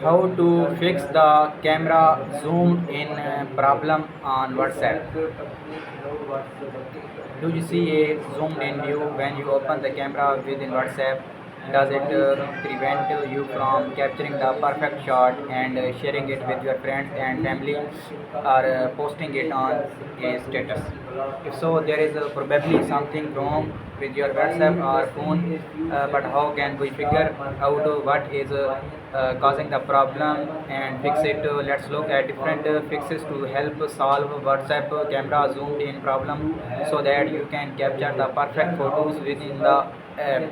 How to fix the camera zoom in problem on WhatsApp? Do you see a zoomed in view when you open the camera within WhatsApp? Does it prevent you from capturing the perfect shot and sharing it with your friends and family, or posting it on a status? If so, there is probably something wrong with your WhatsApp or phone, but how can we figure out what is causing the problem and fix it? Let's look at different fixes to help solve WhatsApp camera zoomed in problem so that you can capture the perfect photos within the app.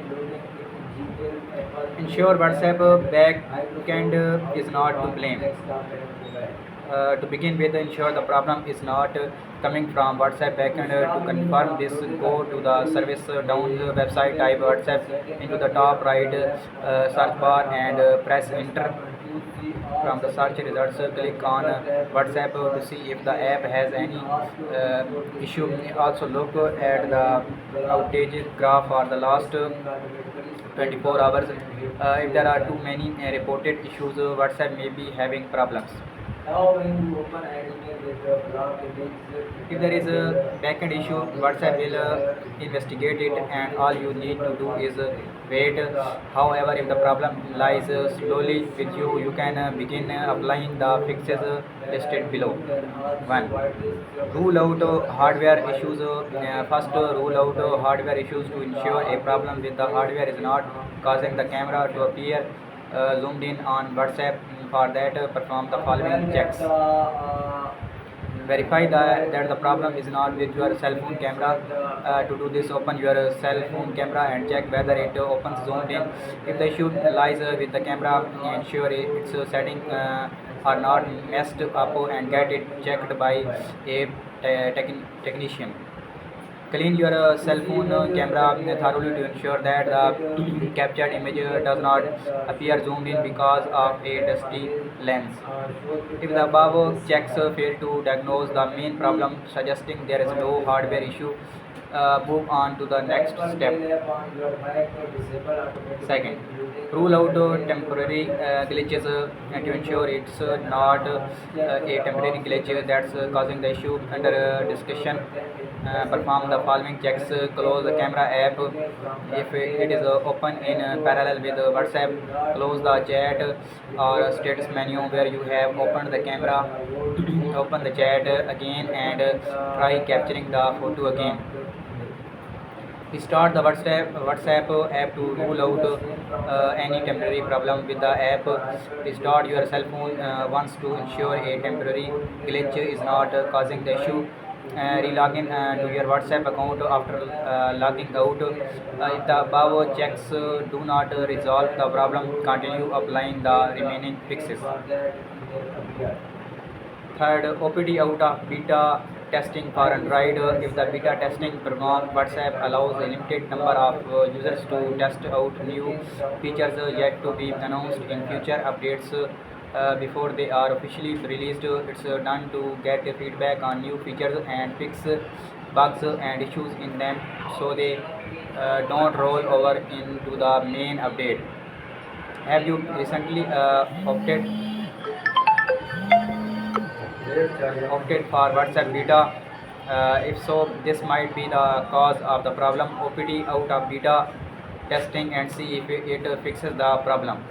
Ensure WhatsApp backend is not to blame. To begin with, ensure the problem is not coming from WhatsApp backend. To confirm this, go to the service down the website, type WhatsApp into the top right search bar and press enter. From the search results, click on WhatsApp to see if the app has any issue. Also look at the outage graph for the last 24 hours. If there are too many reported issues, WhatsApp may be having problems. If there is a backend issue, WhatsApp will investigate it, and all you need to do is wait. However, if the problem lies slowly with you, you can begin applying the fixes listed below. 1. Rule out hardware issues. First, rule out hardware issues to ensure a problem with the hardware is not causing the camera to appear zoomed in on WhatsApp. For that, perform the following checks. Verify that the problem is not with your cell phone camera. To do this, open your cell phone camera and check whether it opens zoomed in. If the issue lies with the camera, ensure its settings are not messed up and get it checked by a technician. Clean your cell phone camera thoroughly to ensure that the captured image does not appear zoomed in because of a dusty lens. If the above checks fail to diagnose the main problem, suggesting there is no hardware issue, move on to the next step. Second, rule out temporary glitches to ensure it's not a temporary glitch that's causing the issue. Under discussion, perform the following checks. Close the camera app if it is open in parallel with WhatsApp. Close the chat or status menu where you have opened the camera. Open the chat again and try capturing the photo again. Start the WhatsApp app to rule out any temporary problem with the app. Restart your cell phone once to ensure a temporary glitch is not causing the issue. Relog in to your WhatsApp account after logging out. If the above checks do not resolve the problem, continue applying the remaining fixes. Third, OPD out of beta testing for Android. If the beta testing program WhatsApp allows a limited number of users to test out new features yet to be announced in future updates before they are officially released. It's done to get feedback on new features and fix bugs and issues in them so they don't roll over into the main update. Have you recently opted for WhatsApp beta? If so, this might be the cause of the problem. OPD out of beta testing and see if it fixes the problem.